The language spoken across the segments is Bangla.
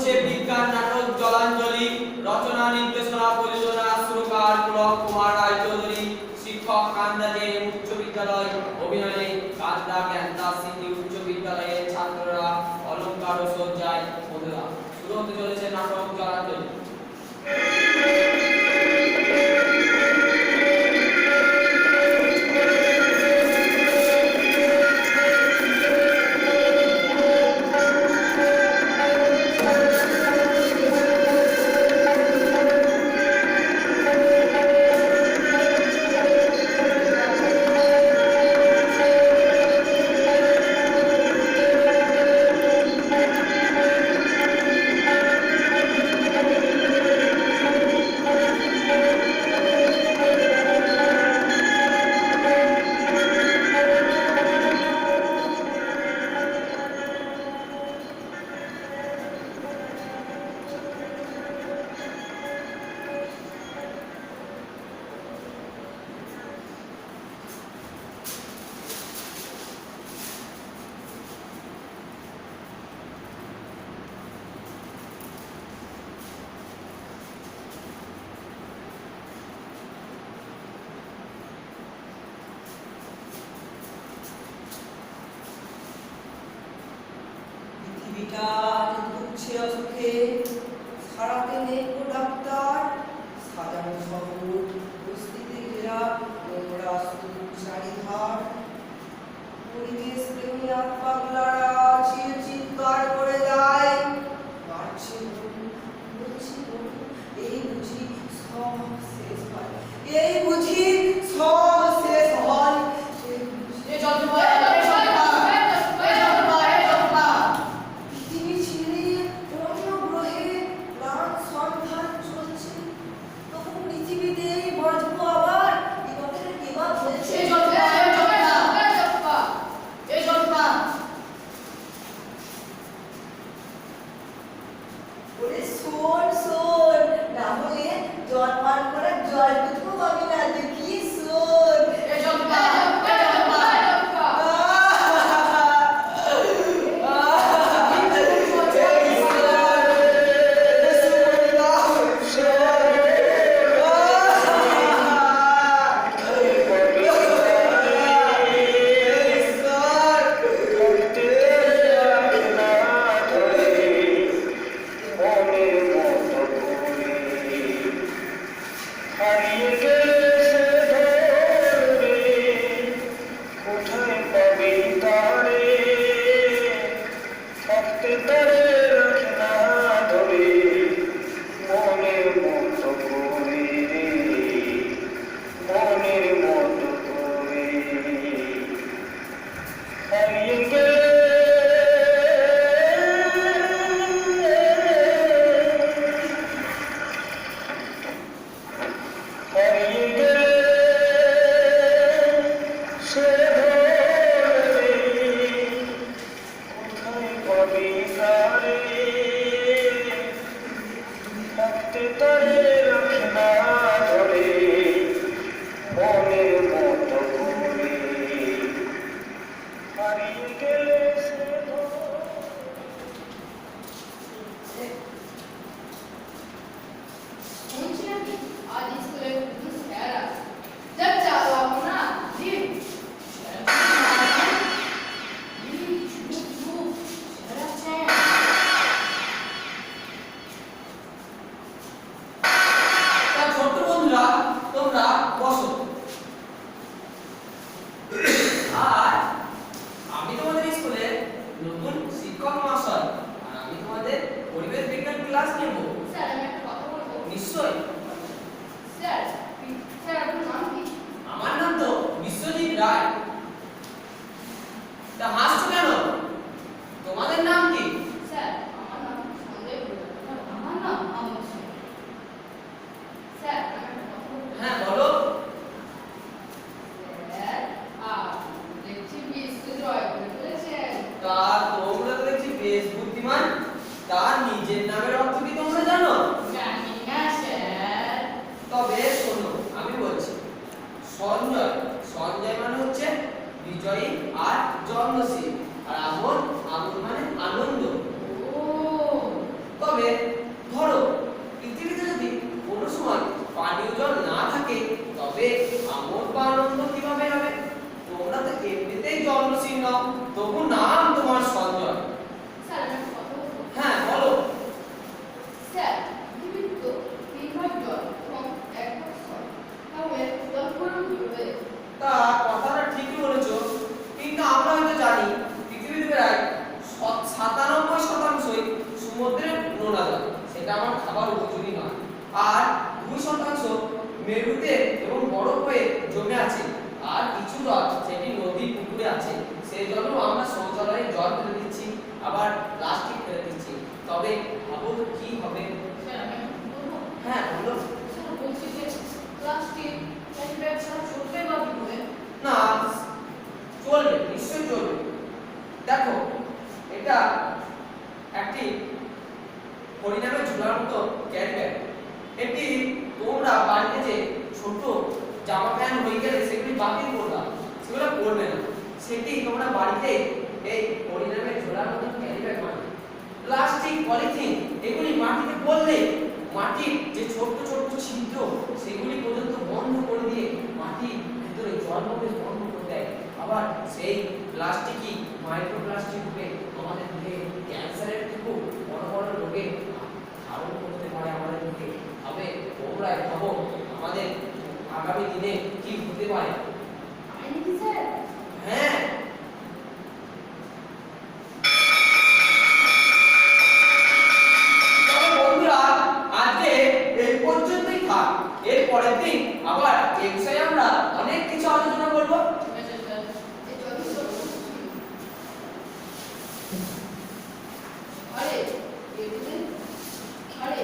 চলছে বিজ্ঞান নাটক জলাঞ্জলি। রচনা, নির্দেশনা, পরিচালনা, সুরকার পুলক কুমার রায়চৌধুরী। শিক্ষক কান্দা জে উচ্চ বিদ্যালয়। অভিনয়ে কান্দা জ্ঞানদা স্মৃতি উচ্চ বিদ্যালয়ের ছাত্ররা অলঙ্কার ও সজ্জায় বন্ধুরা। শুরু হতে চলেছে নাটক জলাঞ্জলি। পৃথিবীটা ঘুরছে অসুখে, সারাতে নেই কো ডাক্তার, সাজানো শহর বস্তিতে ঘেরা নোংরা স্তূপ চারিধার। পরিবেশ প্রেমী আত্মাগুলারা চিৎকার করে যায়, বাড়ছে বলছি এই বুঝি সব শেষ হয়, এই বুঝি সব শেষ হয়। পৃথিবী ছেড়ে অন্য গ্রহে প্রাণ সন্ধান চলছে, তখন পৃথিবীতেই বাঁচবো আবার, এ কথাটা কে বা বলেছে? ওরে শোন শোন, না হলে জল পান করার জলটুকু পাবি না, দেখি শোন। তোমরা বসো। আর আমি তোমাদের স্কুলের নতুন শিক্ষক মহাশয়, আর আমি তোমাদের পরিবেশ বিজ্ঞান ক্লাস নেব। স্যার, আমি একটা কথা বলবো। নিশ্চয়ই। স্যার, আপনার নাম কি? আমার নাম তো বিশ্বজিৎ রায়। তা হাসছো কেন? তোমাদের নাম কি? স্যার, আমার নাম সঞ্জয় প্রধান। আমার নাম আমোদ সিং। স্যার, আমি একটা কথা বলবো। হ্যাঁ বলো। স্যার, দেখছি বিএসসি জয় করে ফেলেছেন। তা তোমরা তো দেখছি বেশ বুদ্ধিমান। তার নিজের নামের অর্থ কি তোমরা জানো? জানি না স্যার। তবে শোনো, আমি বলছি। সঞ্জয়, সঞ্জয় মানে হচ্ছে বিজয়ী আর জন্মশীল, আর আমোদ, আমোদ মানে আনন্দ। ও, তবে তবে ভাবো তো কি হবে। স্যার আমি এখন কি করবো? হ্যাঁ বলো। স্যার বলছি যে প্লাস্টিক ক্যারি ব্যাগ ছাড়া চলবে বা কি করে? না, চলবে, নিশ্চয়ই চলবে। দেখো, এটা একটি হরিনামে ঝোলার মতো ক্যারি ব্যাগ। এটি তোমরা বাড়িতে যে ছোট জামা প্যান্ট হয়ে গেলে সেগুলি বাতিল করবা, সেগুলো পরবে না। সেটি তোমরা বাড়িতে এই হরিনামে ঝোলার মতো ক্যারি ব্যাগ বানাবে। প্লাস্টিক, পলিথিন এগুলি মাটিতে পড়লে মাটির যে ছোট ছোট ছিদ্র সেগুলি পর্যন্ত বন্ধ করে দিয়ে মাটির ভিতরে জল প্রবেশ বন্ধ করে দেয়। আবার সেই প্লাস্টিকই মাইক্রোপ্লাস্টিক রূপে আমাদের দেহে ক্যান্সারের থেকেও বড় বড় রোগে ধারণ করতে পারে আমাদের দেহে। তবে তোমরা ভাবো আমাদের আগামী দিনে কি হতে পারে। তাই নাকি স্যার? হ্যাঁ, তবে বন্ধুরা আজকে এই পর্যন্তই থাক। এর পরের দিন আবার এই বিষয়ে আমরা অনেক কিছু আলোচনা করব। ঠিক আছে স্যার। এই চল্লিশ আরে এগুলো আরে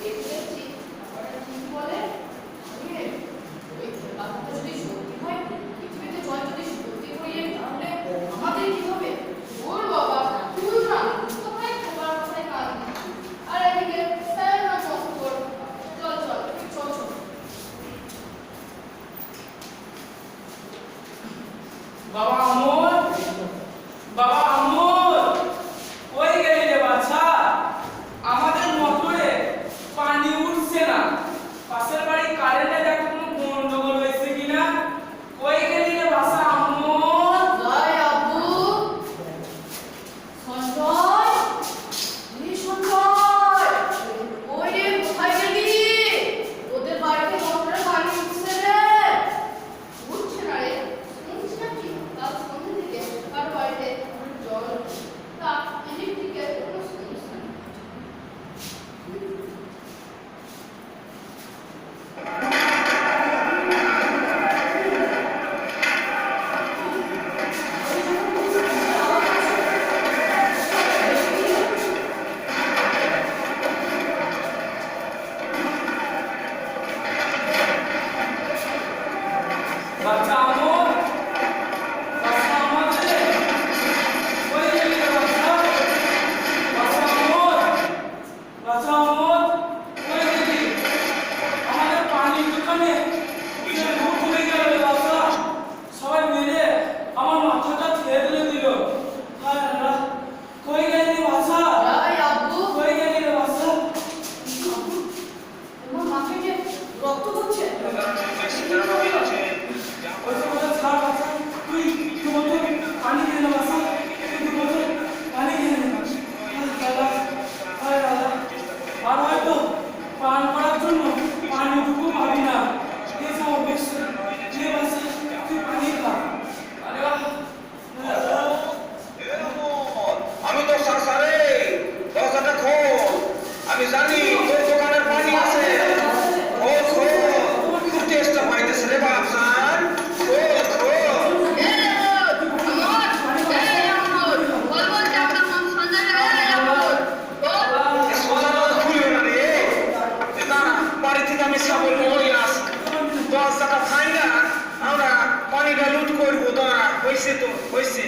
এগুলো ঠিক আবার কি বলে? আরে ওই কথাটা যদি সত্যি হয়, পৃথিবীতে জল যদি সত্যি হয়ে তাহলে আমাদের কি হবে? ওর বাবা তুই না কোথায় তোমার কোথায় কাজ আর এদিকে স্যার না কষ্ট কর। চল চল চল চল। বাবা আমর, বাবা আমর, কই গেলি রে বাছা? আমাদের মোটরে পানি উঠছে না। পাশের বাড়ি কারেন্টে দেখো কোনো গন্ডগোল হয়েছে কিনা। কই গেলি রে বাছা আমর? জয় আব্বু সঞ্জয় নি সঞ্জয় ওই রে কোথায় গেলি? ওদের বাড়িতে মোটরে পানি উঠছে রে। উঠছে না রে, শুনছি না কি কাল সন্ধ্যে থেকে কার বাড়িতে জল উঠছে। তা ইলেকট্রিকের কোনো সমস্যা নেই। বাচ্চা আমর, বাচ্চা আমর রে, কই গেলি রে বাচ্চা? বাচ্চা আমর, বাচ্চা আমর, কই গেলি? আমাদের পানির দোকানে যে ভূত হয়ে গেল রে বাচ্চা। সবাই মিলে আমার মাথাটা থেতলে দিল। হায় আল্লাহ, কই গেলি রে বাচ্চা? জয় আব্বু কই গেলি রে বাচ্চা? তোমার মাথায় যে রক্ত পড়ছে। ওই কথা ছাড় বাচ্চা, তুই দু বোতল পানি খেয়ে নে বাচ্চা, তুই দু বোতল পানি খেয়ে নে। হায় আল্লাহ, হায় আল্লাহ, আর হয়তো পান করার জন্য পানিটুকু পাবি না। এই যে অভ্যেস, নে বাচ্চা, তুই পানি খা। আরে বাহ, আমি তো সাসারে দরজাটা খোল। আমি জানি তোর দোকানের পানি আছে। খোল খোল, খুব টেস্টটা পাইতেছে রে বাপসান। খোল খোল। খুলিও না রে। না, বাড়ি থেকে আমি সাবল মরে আসি। দরজাটা ভাঙা আমরা পানিটা লুট করবো। দাঁড়া, হয়েছে তো হয়েছে।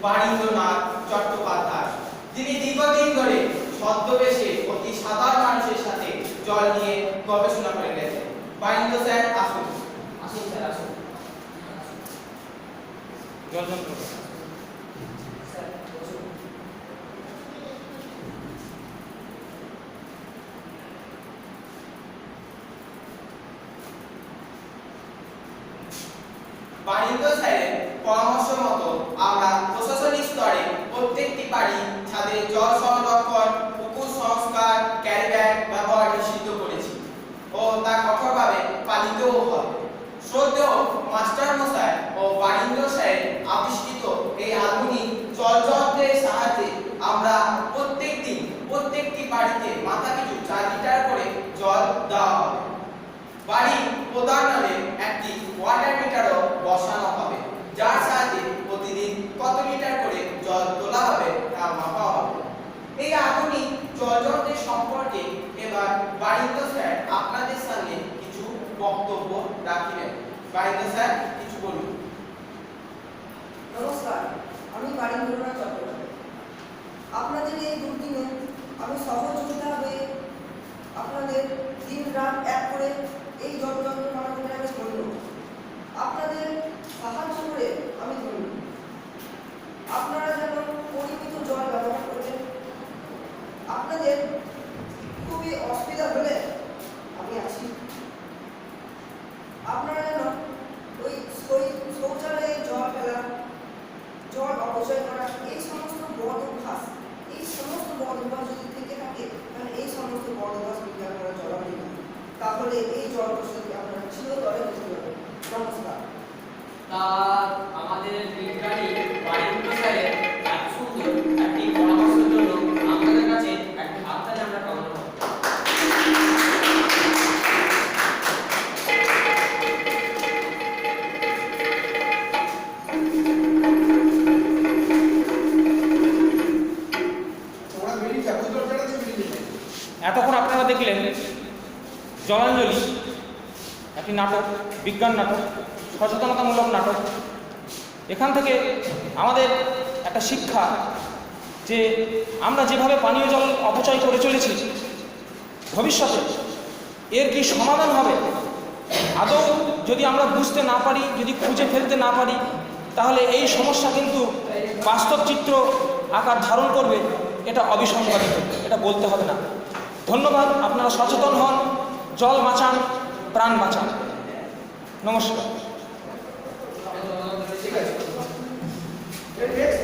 বারীন্দ্রনাথ চট্টোপাধ্যায়। তিনি দীর্ঘদিন ধরে ছদ্মবেশে অতি সাধারণ মানুষের সাথে জল নিয়ে গবেষণা করে গেছেন। বারীন্দ্র স্যার আসুন। আসুন স্যার, আসুন। জল যন্ত্র স্যার, বসুন। বারীন্দ্র স্যারের পরামর্শ মতো আমরা প্রশাসনিক স্তরে প্রত্যেকটি বাড়ি ছাদে জল সংরক্ষণ, পুকুর সংস্কার, ক্যারিব্যাগ ব্যবহার নিষিদ্ধ করেছি ও তা কঠোরভাবে পালিতও হবে। শ্রদ্ধেয় মাস্টার মশাই ও বারীন্দ্র স্যারের আবিষ্কৃত এই আধুনিক জলযন্ত্রের সাহায্যে আমরা প্রত্যেকটি বাড়িতে মাথা পিছু 4 লিটার করে জল দেওয়া হবে। বাড়ি প্রধান নামে একটি ওয়াটার মিটারও বসানো হবে, যার সাহায্যে প্রতিদিন কত লিটার করে জল তোলা হবে তা মাপা হবে। এই আধুনিক জলযন্ত্রের সম্পর্কে এবার বারীন্দ্র স্যার আপনাদের সামনে কিছু বক্তব্য রাখিবেন। বারীন্দ্র স্যার, কিছু বলুন। নমস্কার, আমি বারীন্দ্রনাথ চট্টোপাধ্যায়। আপনাদের এই দুর্দিনে আমি সহযোগিতা হয়ে আপনাদের দিন রাত এক করে এই জলযন্ত্র বানাতে আমি ধন্য। আপনাদের সাহায্য করে আমি ধন্য। আপনারা যেন পরিমিত জল ব্যবহার করবেন। আপনাদের খুবই অসুবিধা হলে আমি আছি। আপনারা যেন ওই শৌচালয়ে জল ফেলা, জল অপচয় করা, এই সমস্ত বদ অভ্যাস যদি থেকে থাকে তাহলে এই সমস্ত বদ অভ্যাস যদি আপনারা জড়াবেন না, তাহলে এই জল প্রস্তুতি আপনারা চিরতরে বুঝতে পারবেন। নমস্কার। তা আমাদের বিজ্ঞানী বারীন্দ্র স্যারের এত সুন্দর একটি পরামর্শের জন্য আমাদের কাছে একটি হাততালি আমরা কামনা করব। এতক্ষণ আপনারা দেখলেন জলাঞ্জলি, একটি নাটক, বিজ্ঞান নাটক, সচেতনতামূলক নাটক। এখান থেকে আমাদের একটা শিক্ষা যে আমরা যেভাবে পানীয় জল অপচয় করে চলেছি, ভবিষ্যতে এর কি সমাধান হবে আদৌ যদি আমরা বুঝতে না পারি, যদি খুঁজে ফেলতে না পারি, তাহলে এই সমস্যা কিন্তু বাস্তব চিত্র আকার ধারণ করবে। এটা অবিসংবাদিত, এটা বলতে হবে না। ধন্যবাদ। আপনারা সচেতন হন, জল বাঁচান, প্রাণ বাঁচান। নমস্কার। Next